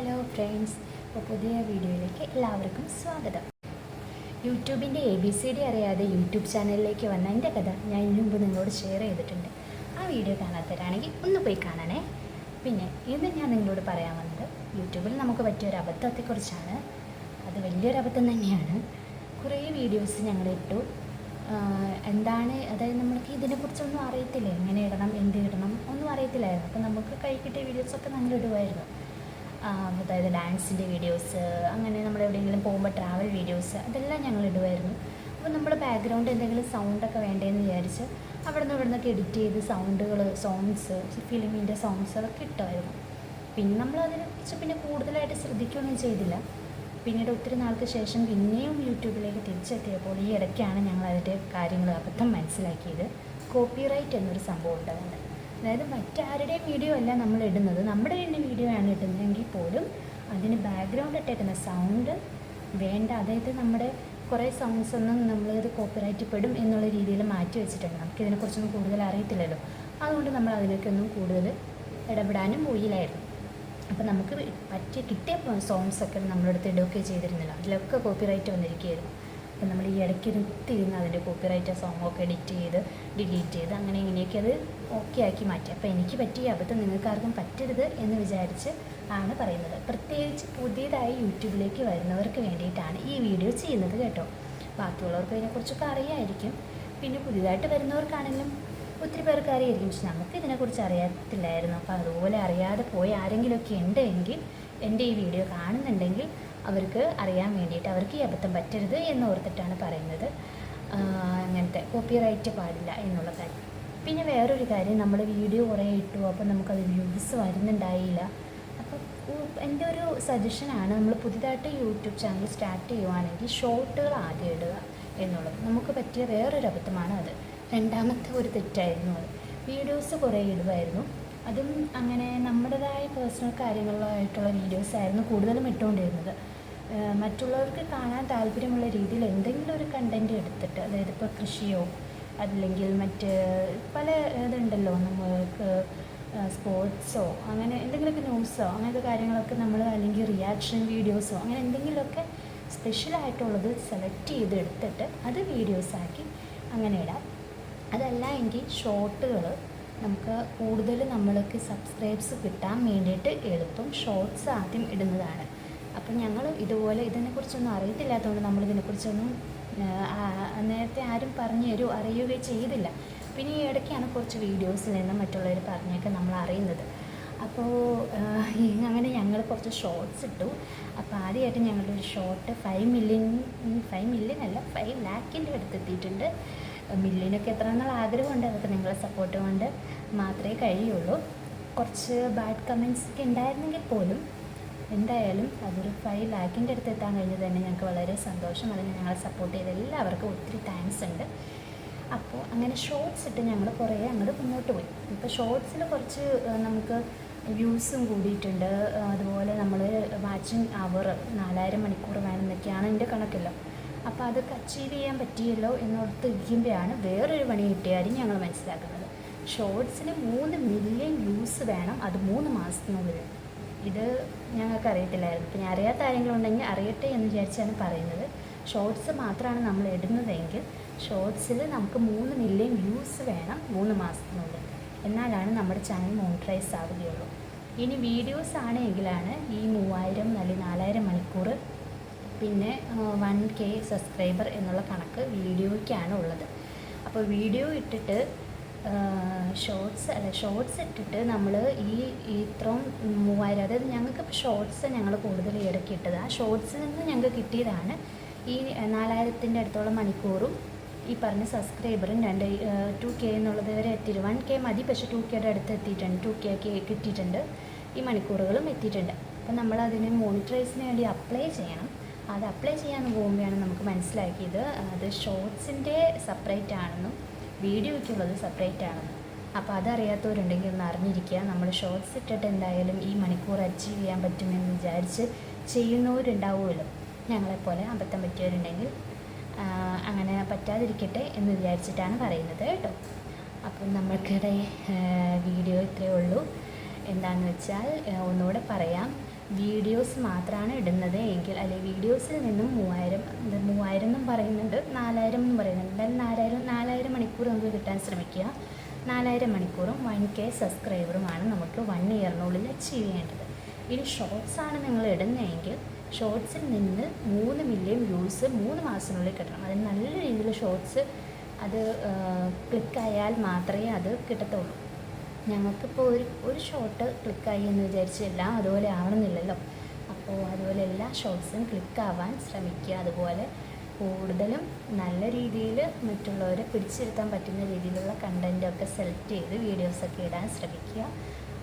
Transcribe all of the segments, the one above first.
Hello friends, അപ്പോൾ പുതിയ വീഡിയോയിലേക്ക് എല്ലാവർക്കും സ്വാഗതം. യൂട്യൂബിൻ്റെ ABCD അറിയാതെ യൂട്യൂബ് ചാനലിലേക്ക് വന്ന എൻ്റെ കഥ ഞാൻ ഇതിനു മുമ്പ് നിങ്ങളോട് ഷെയർ ചെയ്തിട്ടുണ്ട്. ആ വീഡിയോ കാണാത്തവരാണെങ്കിൽ ഒന്ന് പോയി കാണണേ. പിന്നെ ഇന്ന് ഞാൻ നിങ്ങളോട് പറയാൻ വന്നത് യൂട്യൂബിൽ നമുക്ക് പറ്റിയൊരു അബദ്ധത്തെക്കുറിച്ചാണ്. അത് വലിയൊരു അബദ്ധം തന്നെയാണ്. കുറേ വീഡിയോസ് ഞങ്ങളിട്ടു. എന്താണ്, അതായത് നമ്മൾക്ക് ഇതിനെക്കുറിച്ചൊന്നും അറിയത്തില്ല, എങ്ങനെ ഇടണം, എന്ത് ഇടണം ഒന്നും അറിയത്തില്ലായിരുന്നു. അപ്പോൾ നമുക്ക് കൈ കിട്ടിയ വീഡിയോസൊക്കെ നമ്മൾ ഇടുമായിരുന്നു. അതായത് ഡാൻസിൻ്റെ വീഡിയോസ്, അങ്ങനെ നമ്മൾ എവിടെയെങ്കിലും പോകുമ്പോൾ ട്രാവൽ വീഡിയോസ്, അതെല്ലാം ഞങ്ങൾ ഇടുമായിരുന്നു. അപ്പോൾ നമ്മുടെ ബാക്ക്ഗ്രൗണ്ട് എന്തെങ്കിലും സൗണ്ടൊക്കെ വേണ്ടതെന്ന് വിചാരിച്ച് അവിടെ നിന്നൊക്കെ എഡിറ്റ് ചെയ്ത് സൗണ്ടുകൾ, സോങ്സ്, ഫിലിമിൻ്റെ സോങ്സ് അതൊക്കെ ഇട്ടുമായിരുന്നു. പിന്നെ നമ്മളതിനെക്കുറിച്ച് പിന്നെ കൂടുതലായിട്ട് ശ്രദ്ധിക്കുകയൊന്നും ചെയ്തില്ല. പിന്നീട് ഒത്തിരി നാൾക്ക് ശേഷം പിന്നെയും യൂട്യൂബിലേക്ക് തിരിച്ചെത്തിയപ്പോൾ ഈ ഇടയ്ക്കാണ് ഞങ്ങൾ അതിൻ്റെ കാര്യങ്ങൾ അബദ്ധം മനസ്സിലാക്കിയത്. കോപ്പിറൈറ്റ് എന്നൊരു സംഭവം ഉണ്ടാകുന്നത്. അതായത് മറ്റാരുടെയും വീഡിയോ അല്ല നമ്മൾ ഇടുന്നത്, നമ്മുടെ തന്നെ വീഡിയോ ആണ് ഇടുന്നതെങ്കിൽ പോലും അതിന് ബാക്ക്ഗ്രൗണ്ട് ഇട്ടേക്കുന്ന സൗണ്ട് വേണ്ട. അതായത് നമ്മുടെ കുറേ സോങ്സ് ഒന്നും നമ്മളിത് കോപ്പിറൈറ്റ് പെടും എന്നുള്ള രീതിയിൽ മാറ്റി വെച്ചിട്ടുണ്ട്. നമുക്കിതിനെക്കുറിച്ചൊന്നും കൂടുതൽ അറിയത്തില്ലല്ലോ. അതുകൊണ്ട് നമ്മൾ അതിലേക്കൊന്നും കൂടുതൽ ഇടപെടാനും പോയില്ലായിരുന്നു. അപ്പോൾ നമുക്ക് കിട്ടിയ സോങ്സൊക്കെ നമ്മളെടുത്ത് ഇടുകയൊക്കെ ചെയ്തിരുന്നില്ല. അതിലൊക്കെ കോപ്പിറൈറ്റ് വന്നിരിക്കുകയായിരുന്നു. അപ്പോൾ നമ്മൾ ഈ ഇടയ്ക്ക് ഇരുന്ന് അതിൻ്റെ കോപ്പിറൈറ്റ് സോങ്ങൊക്കെ എഡിറ്റ് ചെയ്ത് ഡിലീറ്റ് ചെയ്ത് അങ്ങനെ ഇങ്ങനെയൊക്കെ അത് ഓക്കെ ആക്കി മാറ്റി. അപ്പോൾ എനിക്ക് പറ്റിയ അബദ്ധം നിങ്ങൾക്കാർക്കും പറ്റരുത് എന്ന് വിചാരിച്ച് ആണ് പറയുന്നത്. പ്രത്യേകിച്ച് പുതിയതായി യൂട്യൂബിലേക്ക് വരുന്നവർക്ക് വേണ്ടിയിട്ടാണ് ഈ വീഡിയോ ചെയ്യുന്നത് കേട്ടോ. ബാക്കിയുള്ളവർക്ക് അതിനെക്കുറിച്ചൊക്കെ അറിയാമായിരിക്കും. പിന്നെ പുതിയതായിട്ട് വരുന്നവർക്കാണെങ്കിലും ഒത്തിരി പേർക്ക് അറിയായിരിക്കും. പക്ഷെ നമുക്ക് ഇതിനെക്കുറിച്ച് അറിയത്തില്ലായിരുന്നു. അപ്പോൾ അതുപോലെ അറിയാതെ പോയി ആരെങ്കിലുമൊക്കെ ഉണ്ടെങ്കിൽ എൻ്റെ ഈ വീഡിയോ കാണുന്നുണ്ടെങ്കിൽ അവർക്ക് അറിയാൻ വേണ്ടിയിട്ട്, അവർക്ക് ഈ അബദ്ധം പറ്റരുത് എന്നോർത്തിട്ടാണ് പറയുന്നത്. അങ്ങനത്തെ കോപ്പിറൈറ്റ് പാടില്ല എന്നുള്ള കാര്യം. പിന്നെ വേറൊരു കാര്യം, നമ്മൾ വീഡിയോ കുറേ ഇട്ടു, അപ്പോൾ നമുക്കത് വ്യൂസ് വരുന്നുണ്ടായില്ല. അപ്പോൾ എൻ്റെ ഒരു സജഷനാണ്, നമ്മൾ പുതിയതായിട്ട് യൂട്യൂബ് ചാനൽ സ്റ്റാർട്ട് ചെയ്യുവാണെങ്കിൽ ഷോർട്ടുകൾ ആദ്യം ഇടുക എന്നുള്ളത്. നമുക്ക് പറ്റിയ വേറൊരു അബദ്ധമാണ് അത്. രണ്ടാമത്തെ ഒരു തെറ്റായിരുന്നു അത്. വീഡിയോസ് കുറേ ഇടുമായിരുന്നു, അതും അങ്ങനെ നമ്മുടേതായ പേഴ്സണൽ കാര്യങ്ങളായിട്ടുള്ള വീഡിയോസായിരുന്നു കൂടുതലും ഇട്ടുകൊണ്ടിരുന്നത്. മറ്റുള്ളവർക്ക് കാണാൻ താല്പര്യമുള്ള രീതിയിൽ എന്തെങ്കിലും ഒരു കണ്ടൻറ്റ് എടുത്തിട്ട്, അതായത് ഇപ്പോൾ കൃഷിയോ അല്ലെങ്കിൽ മറ്റ് പല ഇതുണ്ടല്ലോ, നമ്മൾക്ക് സ്പോർട്സോ അങ്ങനെ എന്തെങ്കിലുമൊക്കെ ന്യൂസോ അങ്ങനത്തെ കാര്യങ്ങളൊക്കെ നമ്മൾ, അല്ലെങ്കിൽ റിയാക്ഷൻ വീഡിയോസോ അങ്ങനെ എന്തെങ്കിലുമൊക്കെ സ്പെഷ്യലായിട്ടുള്ളത് സെലക്ട് ചെയ്ത് എടുത്തിട്ട് അത് വീഡിയോസാക്കി അങ്ങനെ ഇടാം. അതല്ല എങ്കിൽ ഷോർട്ടുകൾ നമുക്ക് കൂടുതൽ നമ്മൾക്ക് സബ്സ്ക്രൈബ്സ് കിട്ടാൻ വേണ്ടിയിട്ട് എളുപ്പം ഷോർട്സ് ആദ്യം ഇടുന്നതാണ്. അപ്പം ഞങ്ങൾ ഇതുപോലെ ഇതിനെക്കുറിച്ചൊന്നും അറിയത്തില്ലാത്തതുകൊണ്ട് നമ്മളിതിനെക്കുറിച്ചൊന്നും നേരത്തെ ആരും പറഞ്ഞു തരുമോ അറിയുകയോ ചെയ്തില്ല. പിന്നെ ഈ ഇടയ്ക്കാണ് കുറച്ച് വീഡിയോസിൽ നിന്നും മറ്റുള്ളവർ പറഞ്ഞൊക്കെ നമ്മൾ അറിയുന്നത്. അപ്പോൾ അങ്ങനെ ഞങ്ങൾ കുറച്ച് ഷോർട്സ് ഇട്ടു. അപ്പോൾ ആദ്യമായിട്ട് ഞങ്ങളുടെ ഒരു ഷോർട്ട് 5 മില്യൺ അല്ല 5 ലാഖിൻ്റെ അടുത്തെത്തിയിട്ടുണ്ട്. മില്യനൊക്കെ എത്ര എന്നുള്ള ആഗ്രഹമുണ്ട്. അതൊക്കെ നിങ്ങളെ സപ്പോർട്ട് കൊണ്ട് മാത്രമേ കഴിയുള്ളൂ. കുറച്ച് ബാഡ് കമൻസ് ഒക്കെ ഉണ്ടായിരുന്നെങ്കിൽ പോലും എന്തായാലും അതൊരു 5 ലാഖിൻ്റെ അടുത്ത് എത്താൻ കഴിഞ്ഞത് തന്നെ ഞങ്ങൾക്ക് വളരെ സന്തോഷം. അതിന് ഞങ്ങളെ സപ്പോർട്ട് ചെയ്ത എല്ലാവർക്കും ഒത്തിരി താങ്ക്സ് ഉണ്ട്. അപ്പോൾ അങ്ങനെ ഷോർട്സ് ഇട്ട് ഞങ്ങൾ കുറേ അങ്ങോട്ട് മുന്നോട്ട് പോയി. ഇപ്പോൾ ഷോർട്സിൽ കുറച്ച് നമുക്ക് വ്യൂസും കൂടിയിട്ടുണ്ട്. അതുപോലെ നമ്മൾ വാച്ചിങ് അവർ 4000 മണിക്കൂർ വേണമെന്നൊക്കെയാണ് എൻ്റെ കണക്കല്ലോ. അപ്പോൾ അതൊക്കെ അച്ചീവ് ചെയ്യാൻ പറ്റിയല്ലോ എന്നോർത്ത് ഇരിക്കുമ്പോഴാണ് വേറൊരു പണി കിട്ടിയാലും ഞങ്ങൾ മനസ്സിലാക്കുന്നത്. ഷോർട്സിന് 3 മില്യൺ വ്യൂസ് വേണം, അത് 3 മാസത്തിനുള്ളിൽ. ഇത് ഞങ്ങൾക്ക് അറിയത്തില്ലായിരുന്നു. പിന്നെ അറിയാത്ത ആരെങ്കിലും ഉണ്ടെങ്കിൽ അറിയട്ടെ എന്ന് വിചാരിച്ചാണ് പറയുന്നത്. ഷോർട്സ് മാത്രമാണ് നമ്മൾ ഇടുന്നതെങ്കിൽ ഷോർട്സിൽ നമുക്ക് 3 മില്യൺ വ്യൂസ് വേണം 3 മാസത്തിനുള്ളിൽ. എന്നാലാണ് നമ്മുടെ ചാനൽ മോണിറ്റൈസ് ആവുകയുള്ളൂ. ഇനി വീഡിയോസ് ആണെങ്കിലാണ് ഈ 3000 അല്ലെങ്കിൽ 4000 മണിക്കൂർ പിന്നെ 1K സബ്സ്ക്രൈബർ എന്നുള്ള കണക്ക് വീഡിയോയ്ക്കാണ് ഉള്ളത്. അപ്പോൾ വീഡിയോ ഇട്ടിട്ട് ഷോർട്സ് ഇട്ടിട്ട് നമ്മൾ ഇത്രയും 3000, അതായത് ഞങ്ങൾക്ക് ഇപ്പോൾ ഷോർട്സ് ഞങ്ങൾ കൂടുതൽ ഇടയ്ക്ക് ഇട്ടത്, ആ ഷോർട്സിൽ നിന്ന് ഞങ്ങൾക്ക് കിട്ടിയതാണ് ഈ 4000ൻ്റെ അടുത്തോളം മണിക്കൂറും ഈ പറഞ്ഞ സബ്സ്ക്രൈബറും 2K എന്നുള്ളത് വരെ എത്തിയിട്ട് 1K മതി, പക്ഷേ 2Kയുടെ അടുത്ത് എത്തിയിട്ടുണ്ട്, 2K കിട്ടിയിട്ടുണ്ട്, ഈ മണിക്കൂറുകളും എത്തിയിട്ടുണ്ട്. അപ്പോൾ നമ്മളതിന് മോണിറ്ററൈസിന് വേണ്ടി അപ്ലൈ ചെയ്യണം. അത് അപ്ലൈ ചെയ്യാൻ പോകുമ്പോഴാണ് നമുക്ക് മനസ്സിലാക്കിയത് അത് ഷോർട്സിൻ്റെ സെപ്പറേറ്റ് ആണെന്നും വീഡിയോയ്ക്കുള്ളത് സെപ്പറേറ്റ് ആണെന്നും. അപ്പോൾ അതറിയാത്തവരുണ്ടെങ്കിൽ ഒന്ന് അറിഞ്ഞിരിക്കുക. നമ്മൾ ഷോർട്സ് ഇട്ടിട്ട് എന്തായാലും ഈ മണിക്കൂർ അച്ചീവ് ചെയ്യാൻ പറ്റുമെന്ന് വിചാരിച്ച് ചെയ്യുന്നവരുണ്ടാവുമല്ലോ, ഞങ്ങളെപ്പോലെ അബദ്ധം പറ്റിയവരുണ്ടെങ്കിൽ. അങ്ങനെ പറ്റാതിരിക്കട്ടെ എന്ന് വിചാരിച്ചിട്ടാണ് പറയുന്നത് കേട്ടോ. അപ്പം നമ്മൾക്കിടെ വീഡിയോ ഇത്രയേ ഉള്ളൂ. എന്താണെന്ന് വെച്ചാൽ ഒന്നുകൂടെ പറയാം, വീഡിയോസ് മാത്രമാണ് ഇടുന്നത് എങ്കിൽ, അല്ലെങ്കിൽ വീഡിയോസിൽ നിന്നും 3000 എന്നും പറയുന്നുണ്ട്, 4000 എന്നും പറയുന്നുണ്ട്. എന്തായാലും 4000 മണിക്കൂർ നമുക്ക് കിട്ടാൻ ശ്രമിക്കുക. 4000 മണിക്കൂറും 1K സബ്സ്ക്രൈബറുമാണ് നമുക്ക് 1 ഇയറിനുള്ളിൽ അച്ചീവ് ചെയ്യേണ്ടത്. ഇനി ഷോർട്സാണ് നിങ്ങൾ ഇടുന്നതെങ്കിൽ ഷോർട്സിൽ നിന്ന് 3 മില്യൺ വ്യൂസ് 3 മാസത്തിനുള്ളിൽ കിട്ടണം. അതിന് നല്ല രീതിയിൽ ഷോർട്സ് അത് ക്ലിക്കായാൽ മാത്രമേ അത് കിട്ടത്തുള്ളൂ. ഞങ്ങൾക്കിപ്പോൾ ഒരു ഷോട്ട് ക്ലിക്കായി എന്ന് വിചാരിച്ച് എല്ലാം അതുപോലെ ആവണമെന്നില്ലല്ലോ. അപ്പോൾ അതുപോലെ എല്ലാ ഷോർട്സും ക്ലിക്കാവാൻ ശ്രമിക്കുക. അതുപോലെ കൂടുതലും നല്ല രീതിയിൽ മറ്റുള്ളവരെ പിടിച്ചിരുത്താൻ പറ്റുന്ന രീതിയിലുള്ള കണ്ടൻറ്റൊക്കെ സെലക്ട് ചെയ്ത് വീഡിയോസൊക്കെ ഇടാൻ ശ്രമിക്കുക.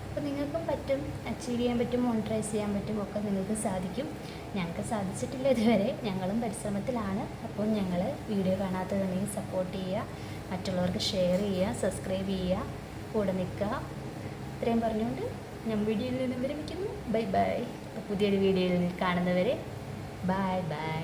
അപ്പോൾ നിങ്ങൾക്കും പറ്റും, അച്ചീവ് ചെയ്യാൻ പറ്റും, മോണിറ്റൈസ് ചെയ്യാൻ പറ്റും, ഒക്കെ നിങ്ങൾക്ക് സാധിക്കും. ഞങ്ങൾക്ക് സാധിച്ചിട്ടില്ല ഇതുവരെ, ഞങ്ങളും പരിശ്രമത്തിലാണ്. അപ്പോൾ ഞങ്ങൾ വീഡിയോ കാണാത്തതുണ്ടെങ്കിൽ സപ്പോർട്ട് ചെയ്യുക, മറ്റുള്ളവർക്ക് ഷെയർ ചെയ്യുക, സബ്സ്ക്രൈബ് ചെയ്യുക, കൂടെ നിൽക്കുക. ഇത്രയും പറഞ്ഞുകൊണ്ട് ഞാൻ വീഡിയോയിൽ നിന്ന് വിരമിക്കുന്നു. Bye bye. പുതിയൊരു വീഡിയോയിൽ കാണുന്നവരെ ബൈ ബൈ.